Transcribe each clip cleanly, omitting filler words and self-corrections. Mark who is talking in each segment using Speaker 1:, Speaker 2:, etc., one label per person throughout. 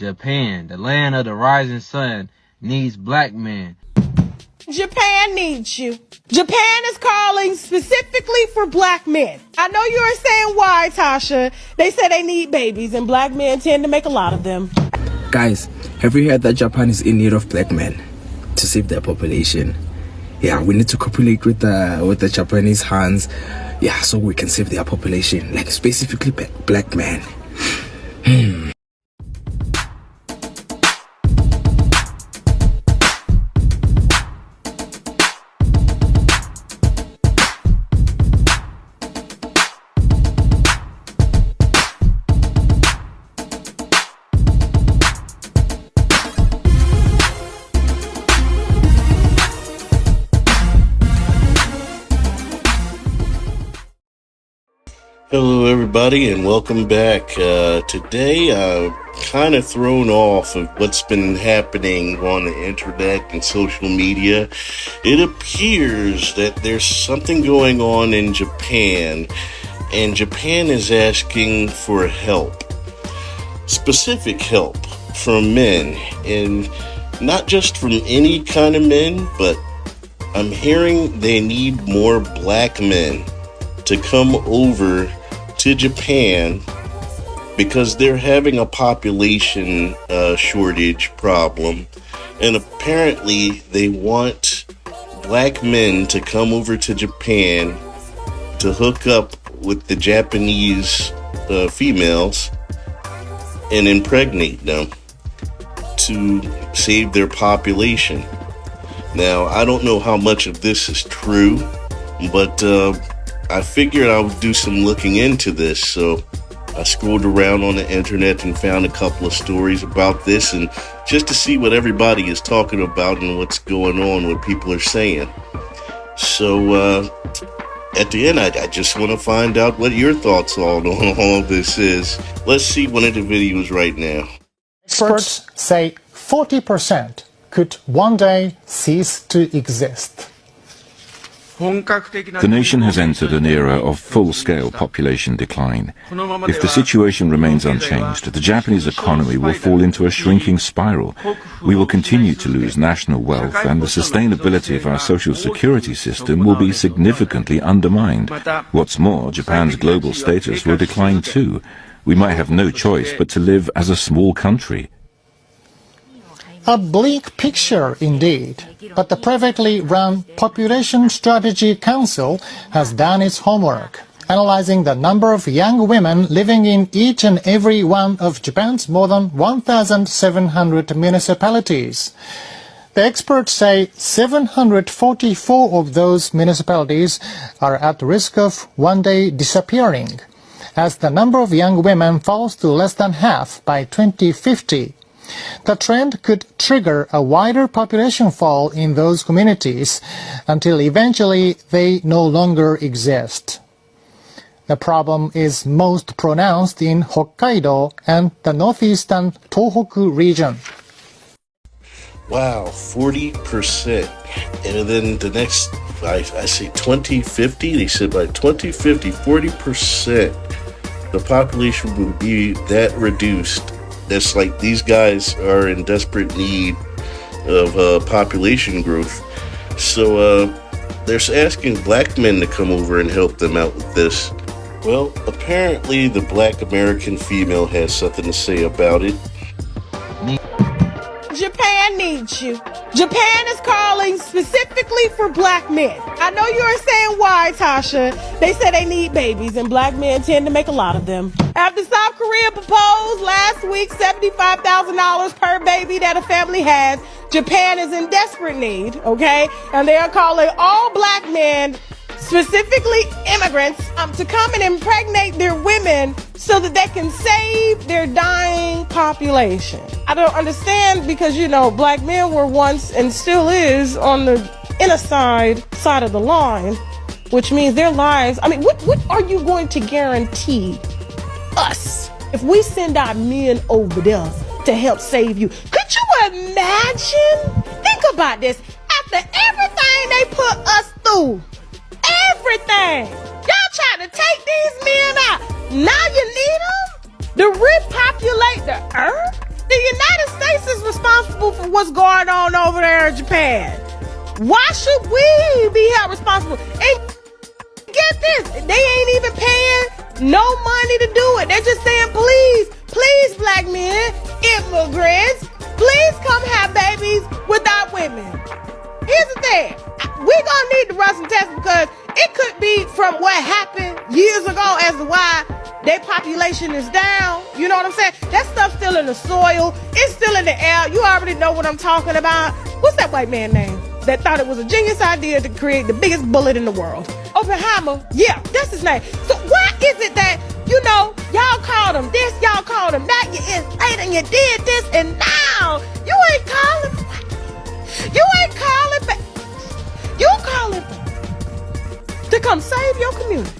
Speaker 1: Japan, the land of the rising sun, needs black men.
Speaker 2: Japan needs you. Japan is calling specifically for black men. I know you are saying why, Tasha. They say they need babies, and black men tend to make a lot of them.
Speaker 3: Guys, have you heard that Japan is in need of black men to save their population? Yeah, we need to copulate with the Japanese hands, yeah, so we can save their population, like specifically black men.
Speaker 4: Hello everybody and welcome back. Today I'm kind of thrown off of what's been happening on the internet and social media. It appears that there's something going on in Japan, and Japan is asking for help. Specific help from men, and not just from any kind of men, but I'm hearing they need more black men to come over to Japan because they're having a population shortage problem, and apparently they want black men to come over to Japan to hook up with the Japanese females and impregnate them to save their population. Now, I don't know how much of this is true, but I figured I would do some looking into this, so I scrolled around on the internet and found a couple of stories about this, and just to see what everybody is talking about and what's going on, what people are saying. So at the end, I just want to find out what your thoughts on all this is. Let's see one of the videos right now.
Speaker 5: Experts say 40% could one day cease to exist.
Speaker 6: The nation has entered an era of full-scale population decline. If the situation remains unchanged, the Japanese economy will fall into a shrinking spiral. We will continue to lose national wealth, and the sustainability of our social security system will be significantly undermined. What's more, Japan's global status will decline too. We might have no choice but to live as a small country.
Speaker 5: A bleak picture indeed, but the privately run Population Strategy Council has done its homework, analyzing the number of young women living in each and every one of Japan's more than 1,700 municipalities. The experts say 744 of those municipalities are at risk of one day disappearing, as the number of young women falls to less than half by 2050. The trend could trigger a wider population fall in those communities until eventually they no longer exist. The problem is most pronounced in Hokkaido and the northeastern Tohoku region.
Speaker 4: Wow, 40%. And then the next, I say 2050, they said by 2050, 40%, the population will be that reduced. That's like these guys are in desperate need of population growth. So they're asking black men to come over and help them out with this. Well, apparently the black American female has something to say about it.
Speaker 2: Japan needs you. Japan is calling specifically for black men. I know you are saying why, Tasha. They say they need babies, and black men tend to make a lot of them. After South Korea proposed last week $75,000 per baby that a family has, Japan is in desperate need, okay? And they are calling all black men, specifically immigrants, to come and impregnate their women so that they can save their dying population. I don't understand because, you know, black men were once and still is on the inner side of the line, which means their lives, I mean, what are you going to guarantee us if we send our men over there to help save you? Could you imagine? Think about this. After everything they put us through, everything, y'all trying to take these men out. Now you need them to repopulate the earth? Do you responsible for what's going on over there in Japan? Why should we be held responsible? And get this, they ain't even paying no money to do it. They're just saying, please, black men, immigrants, please come have babies with our women. Here's the thing, we're gonna need to run some tests because it could be from what happened years ago as to why their population is down. You know what I'm saying? That stuff's still in the soil. It's still in the air. You already know what I'm talking about. What's that white man's name that thought it was a genius idea to create the biggest bullet in the world? Oppenheimer. Yeah, that's his name. So why is it that, you know, y'all called him this, y'all called him that, you enslaved and you did this, and now you ain't calling for white men. You ain't calling back. You calling to come save your community.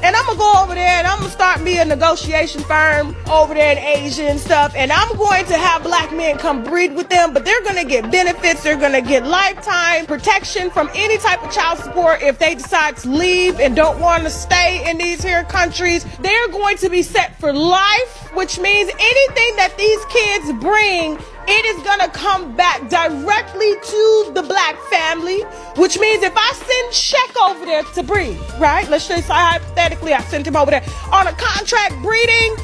Speaker 2: And I'm gonna go over there and I'm gonna start me a negotiation firm over there in Asia and stuff. And I'm going to have black men come breed with them, but they're gonna get benefits. They're gonna get lifetime protection from any type of child support if they decide to leave and don't want to stay in these here countries. They're going to be set for life, which means anything that these kids bring, it is gonna come back directly to the black family, which means if I send Sheck over there to breed, right? Let's just say hypothetically I sent him over there on a contract breeding,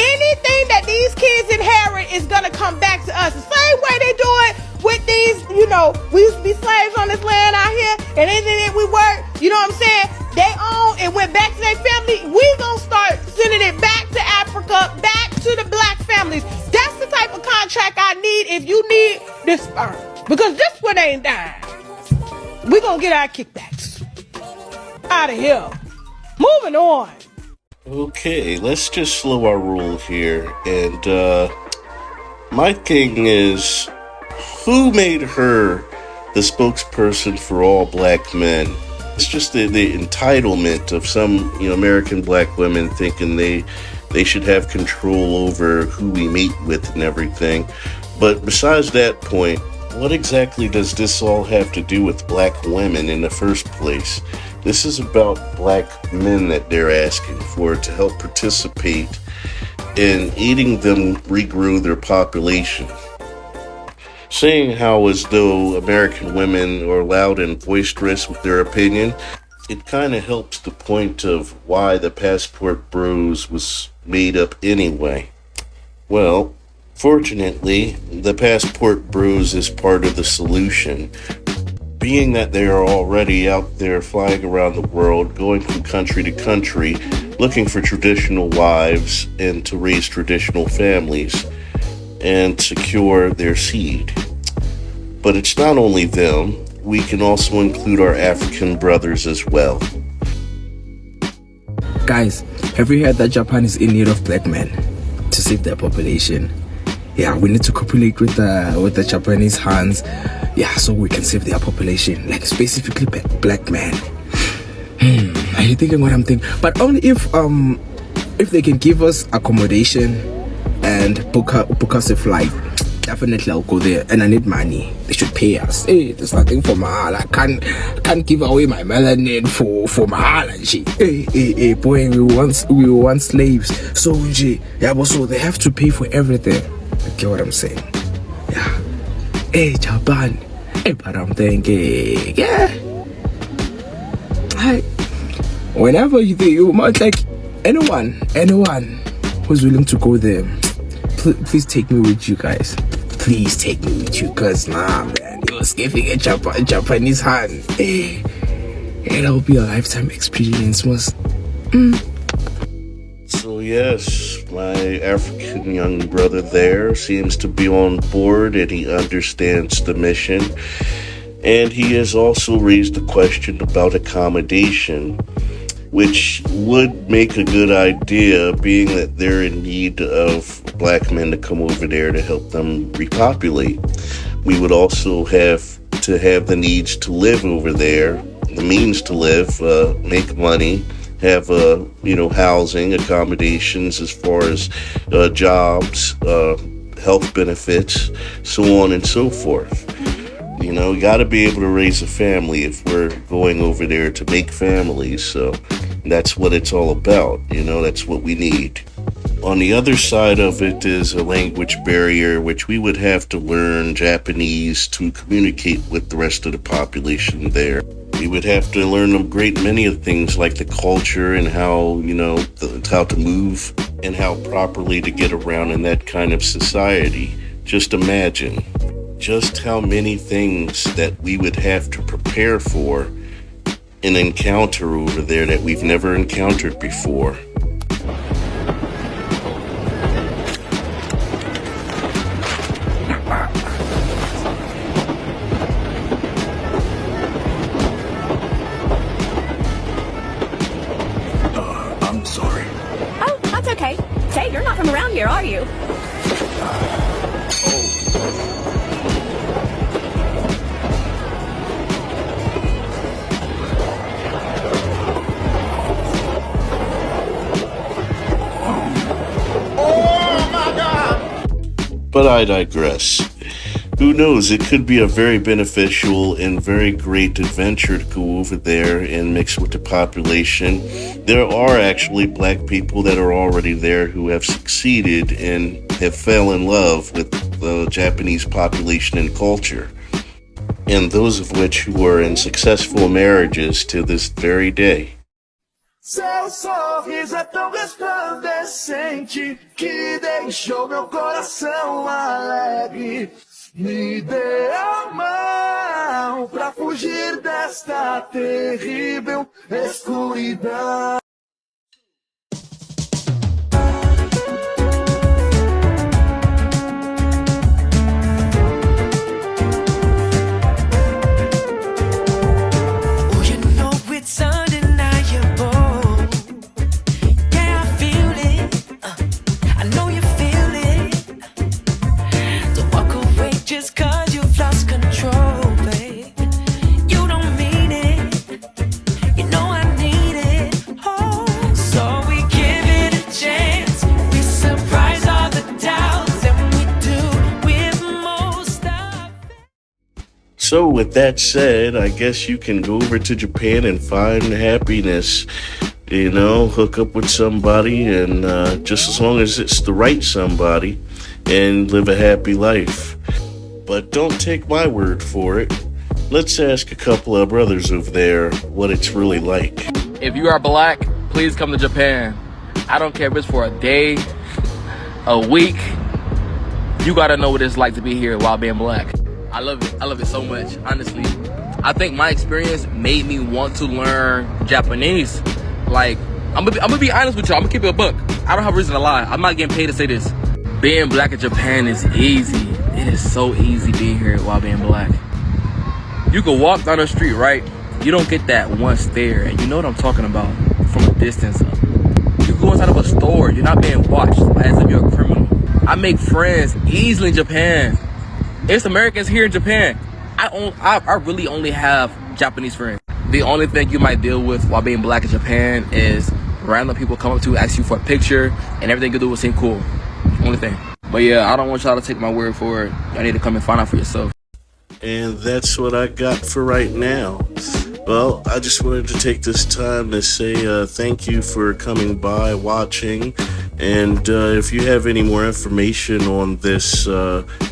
Speaker 2: anything that these kids inherit is gonna come back to us. The same way they do it with these, you know, we used to be slaves on this land out here, and anything that we work, you know what I'm saying? They own and went back to their family. We gonna start sending it back to Africa, back to the black families. That's the type of contract I need if you need this sperm. Because this one ain't dying. We gonna get our kickbacks out of here. Moving on.
Speaker 4: Okay, let's just slow our roll here. And my thing is, who made her the spokesperson for all black men? It's just the entitlement of some, you know, American black women thinking they should have control over who we meet with and everything. But besides that point, what exactly does this all have to do with black women in the first place? This is about black men that they're asking for to help participate in aiding them regrow their population. Saying how as though American women are loud and boisterous with their opinion, it kind of helps the point of why the Passport Bros was made up anyway. Well, fortunately, the Passport Bros is part of the solution, being that they are already out there flying around the world, going from country to country, looking for traditional wives and to raise traditional families and secure their seed. But it's not only them, we can also include our African brothers as well.
Speaker 3: Guys, have you heard that Japan is in need of black men to save their population? Yeah, we need to copulate with the Japanese hands, yeah, so we can save their population, like specifically black men. Are you thinking what I'm thinking? But only if they can give us accommodation and book us a flight. Definitely I'll go there, and I need money. They should pay us. Hey, there's nothing for mahal. I can't give away my melanin for mahal and shit. Hey, boy, we were once slaves. So yeah, so they have to pay for everything. You get what I'm saying? Yeah. Hey, Japan. Hey, but I'm thinking, yeah. Whenever you might, like anyone who's willing to go there, please take me with you guys. Please take me with you, cause nah, man, it was giving a Japanese hand. Hey, it'll be a lifetime experience, was.
Speaker 4: So yes, my African young brother there seems to be on board, and he understands the mission. And he has also raised the question about accommodation, which would make a good idea, being that they're in need of black men to come over there to help them repopulate. We would also have to have the needs to live over there, the means to live, make money, have housing, accommodations as far as jobs, health benefits, so on and so forth. You got to be able to raise a family if we're going over there to make families. So that's what it's all about. That's what we need. On the other side of it is a language barrier, which we would have to learn Japanese to communicate with the rest of the population there. We would have to learn a great many of things like the culture and how, how to move and how properly to get around in that kind of society. Just imagine just how many things that we would have to prepare for an encounter over there that we've never encountered before.
Speaker 3: I'm sorry.
Speaker 7: Oh, that's okay. Say, you're not from around here, are you?
Speaker 4: But I digress. Who knows, it could be a very beneficial and very great adventure to go over there and mix with the population. There are actually black people that are already there who have succeeded and have fell in love with the Japanese population and culture. And those of which who are in successful marriages to this very day.
Speaker 8: Seu sorriso é tão resplandecente que deixou meu coração alegre. Me dê a mão pra fugir desta terrível escuridão.
Speaker 4: So with that said, I guess you can go over to Japan and find happiness, hook up with somebody, and just as long as it's the right somebody, and live a happy life. But don't take my word for it. Let's ask a couple of brothers over there what it's really like.
Speaker 9: If you are black, please come to Japan. I don't care if it's for a day, a week. You gotta know what it's like to be here while being black. I love it. I love it so much, honestly. I think my experience made me want to learn Japanese. Like, I'm gonna be honest with you. I'm gonna keep it a buck. I don't have a reason to lie. I'm not getting paid to say this. Being black in Japan is easy. It is so easy being here while being black. You can walk down the street, right? You don't get that one stare, and you know what I'm talking about from a distance. You go inside of a store, you're not being watched as if you're a criminal. I make friends easily in Japan. It's Americans here in Japan. I really only have Japanese friends. The only thing you might deal with while being black in Japan is random people come up to you, ask you for a picture, and everything you do will seem cool. Only thing. But yeah, I don't want y'all to take my word for it. Y'all need to come and find out for yourself.
Speaker 4: And that's what I got for right now. Well, I just wanted to take this time to say thank you for coming by, watching. And if you have any more information on this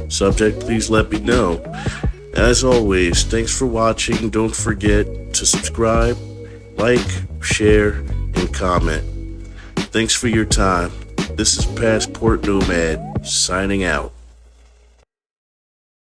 Speaker 4: subject, please let me know. As always, thanks for watching. Don't forget to subscribe, like, share, and comment. Thanks for your time. This is Passport Nomad, signing out.